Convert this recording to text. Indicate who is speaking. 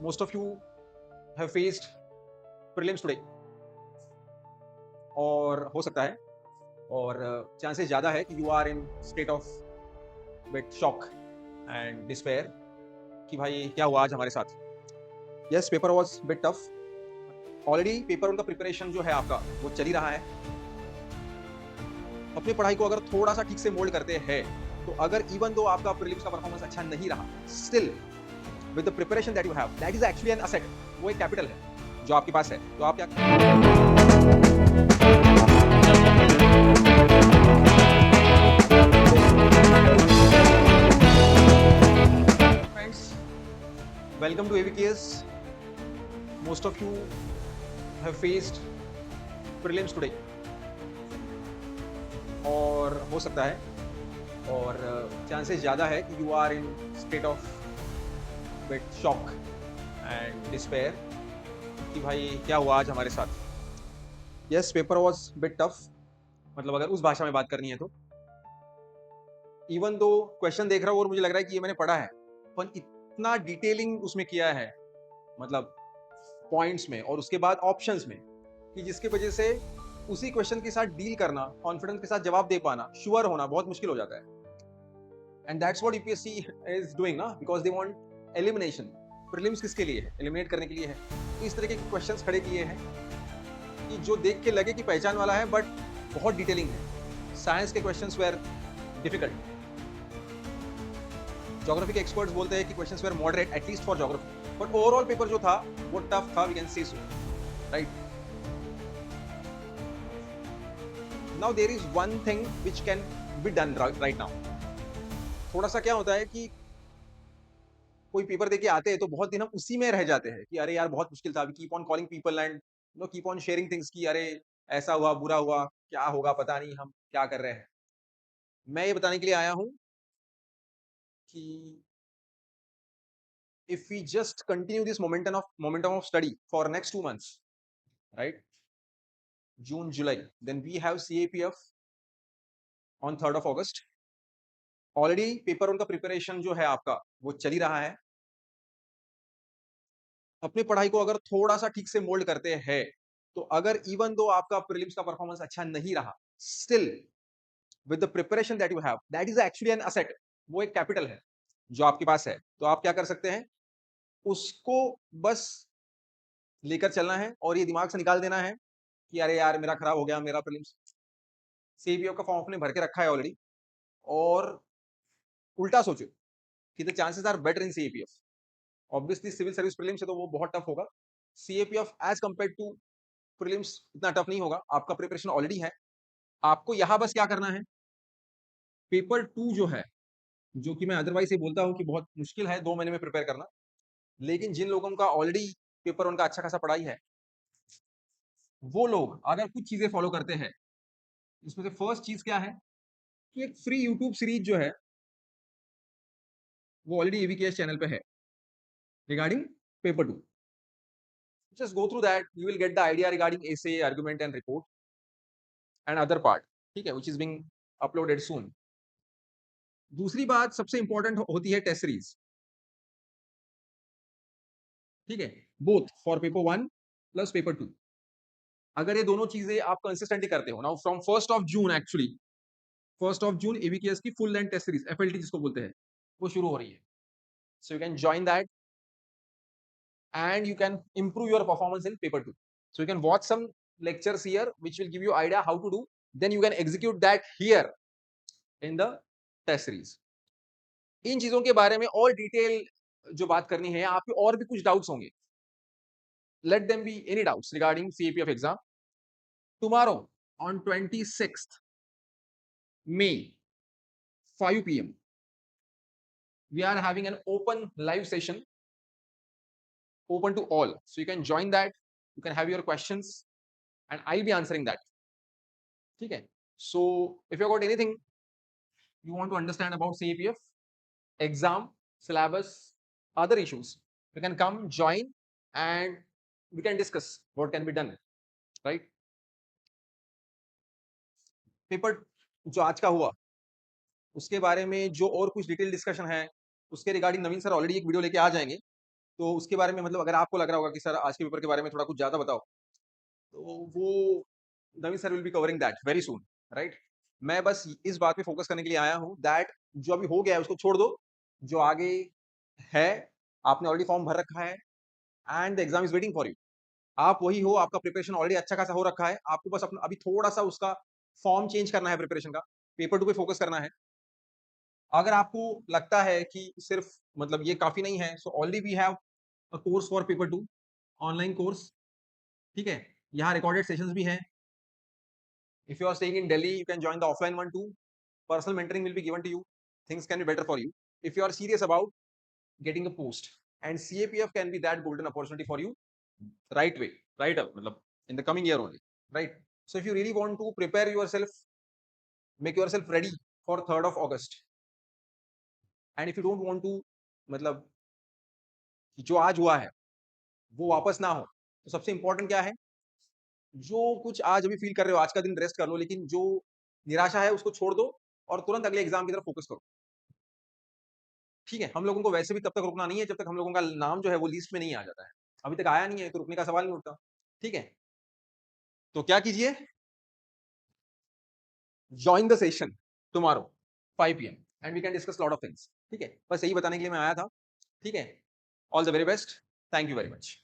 Speaker 1: most of you have faced prelims today और हो सकता है और चांसेस ज़्यादा है कि you are in state of bit shock and despair कि भाई क्या हुआ आज हमारे साथ। Yes, paper was bit tough. Already paper उनका प्रिपरेशन जो है आपका वो चल ही रहा है। अपनी पढ़ाई को अगर थोड़ा सा ठीक से मोल्ड करते हैं तो अगर इवन दो आपका प्रीलिम्स का परफॉर्मेंस अच्छा नहीं रहा, still with the preparation that you have, that is actually an asset. वो एक कैपिटल है जो आपके पास है। तो आप क्या friends, welcome to AVKS. Most of you have faced prelims today और हो सकता है और चांसेस ज़्यादा है कि you are in state of bit shock and despair कि भाई क्या हुआ आज हमारे साथ। Yes, paper was bit tough. मतलब अगर उस भाषा में बात करनी है तो इवन दो क्वेश्चन देख रहा हूँ और मुझे लग रहा है कि ये मैंने पढ़ा है, पर इतना डिटेलिंग उसमें किया है, मतलब पॉइंट्स में और उसके बाद ऑप्शंस में, कि जिसकी वजह से उसी क्वेश्चन के साथ डील करना, कॉन्फिडेंस के साथ जवाब दे पाना, श्योर होना बहुत मुश्किल हो जाता है। And that's what UPSC is doing ना, because they want elimination. Prelims किसके लिए है? एलिमिनेट करने के लिए है। तो इस तरह के क्वेश्चंस खड़े किए हैं कि जो देख के लगे कि पहचान वाला है, बट बहुत डिटेलिंग है। साइंस के क्वेश्चंस वेर डिफिकल्ट। ज्योग्राफी के एक्सपर्ट्स बोलते हैं कि questions where moderate, at least for geography, but overall paper जो था वो टफ था, we can say so, right. Now there is one thing which can be done right now. थोड़ा सा क्या होता है कि कोई पेपर देके आते हैं तो बहुत दिन हम उसी में रह जाते हैं कि अरे यार बहुत मुश्किल था। We keep on calling people and keep on sharing things कि अरे ऐसा हुआ, बुरा हुआ, क्या होगा पता नहीं, हम क्या कर रहे हैं। मैं ये बताने के लिए आया हूं कि if we just continue this momentum of study for next 2 months, right, June July, then we have CAPF on 3rd of August. Already paper उनका प्रिपरेशन जो है आपका वो चल ही रहा है। अपनी पढ़ाई को अगर थोड़ा सा ठीक से मोल्ड करते हैं तो अगर इवन दो आपका प्रीलिम्स का परफॉर्मेंस अच्छा नहीं रहा, still with the preparation that you have, that is actually an asset. वो एक कैपिटल है जो आपके पास है। तो आप क्या कर सकते हैं, उसको बस लेकर चलना है और ये दिमाग से निकाल देना है कि अरे यार मेरा खराब हो गया मेरा प्रीलिम्स। सीपीएफ का फॉर्म अपने भर के रखा है ऑलरेडी, और उल्टा सोचो कि the chances are better in CPF. Obviously civil service prelims है तो वो बहुत टफ होगा। CAPF as compare to prelims इतना टफ नहीं होगा। आपका प्रिपरेशन ऑलरेडी है। आपको यहां बस क्या करना है, पेपर 2 जो है, जो कि मैं अदरवाइज ये बोलता हूं कि बहुत मुश्किल है 2 महीने में प्रिपेयर करना, लेकिन जिन लोगों का ऑलरेडी पेपर उनका अच्छा खासा पढ़ाई है, वो लोग अगर कुछ चीजें फॉलो करते हैं, इसमें से फर्स्ट चीज क्या है कि एक फ्री यूट्यूब सीरीज जो है वो ऑलरेडी एवीकेएस चैनल पे है regarding paper 2। Just go through that, you will get the idea regarding essay, argument and report and other part, ठीक है, विच इज बिंग अपलोडेड सून। दूसरी बात सबसे इंपॉर्टेंट होती है टेस्ट सीरीज, ठीक है, both for paper 1 plus paper 2। अगर ये दोनों चीजें आप कंसिस्टेंटली करते हो, now from 1st of June, actually 1st of June AVKS की full length test series FLT जिसको बोलते हैं वो शुरू हो रही है। So you can join that and you can improve your performance in paper 2. So you can watch some lectures here which will give you idea how to do, then you can execute that here in the test series. इन चीजों के बारे में और detail जो बात करनी है, आपके और भी कुछ डाउट्स होंगे, let them be any doubts regarding CAPF exam. Tomorrow on 26th May 5 p.m. we are having an open live session, open to all, so you can join that, you can have your questions and I'll be answering that. Okay, so if you got anything you want to understand about CAPF exam, syllabus, other issues, you can come join and we can discuss what can be done, right? Paper जो आज का हुआ उसके बारे में जो और कुछ डिटेल डिस्कशन है उसके रिगार्डिंग नवीन सर ऑलरेडी एक वीडियो लेके आ जाएंगे। तो उसके बारे में मतलब अगर आपको लग रहा होगा कि सर आज के पेपर के बारे में थोड़ा कुछ ज़्यादा बताओ, तो वो Naveen sir will be covering that very soon, right? मैं बस इस बात पे फोकस करने के लिए आया हूँ दैट जो अभी हो गया है उसको छोड़ दो, जो आगे है आपने ऑलरेडी फॉर्म भर रखा है and the exam is waiting for you. आप वही हो, आपका प्रिपरेशन ऑलरेडी अच्छा खासा हो रखा है, आपको बस अपना अभी थोड़ा-सा उसका फॉर्म चेंज करना है प्रिपरेशन का, पेपर 2 पे फोकस करना है। अगर आपको लगता है कि सिर्फ मतलब ये काफ़ी नहीं है, so already we have a course for paper 2 online course, ठीक है? यहाँ रिकॉर्डेड सेशंस भी हैं। If you are staying in Delhi, you can join the offline one too. Personal mentoring will be given to you. Things can be better for you if you are serious about getting a post, and CAPF can be that golden opportunity for you right way, right up मतलब in the coming year only, right? So if you really want to prepare yourself, make yourself ready for 3rd of August, and if you don't want to मतलब जो आज हुआ है वो वापस ना हो, तो सबसे इंपॉर्टेंट क्या है, जो कुछ आज अभी फील कर रहे हो आज का दिन रेस्ट कर लो, लेकिन जो निराशा है उसको छोड़ दो और तुरंत अगले एग्जाम की तरफ फोकस करो। ठीक है, हम लोगों को वैसे भी तब तक रुकना नहीं है जब तक हम लोगों का नाम जो है वो लिस्ट में नहीं आ जाता है। अभी तक आया नहीं है तो रुकने का सवाल नहीं उठता। ठीक है, तो क्या कीजिए, join the session tomorrow 5 p.m. and we can discuss lot of things। ठीक है, बस यही बताने के लिए मैं आया था। ठीक है, all the very best, thank you very much.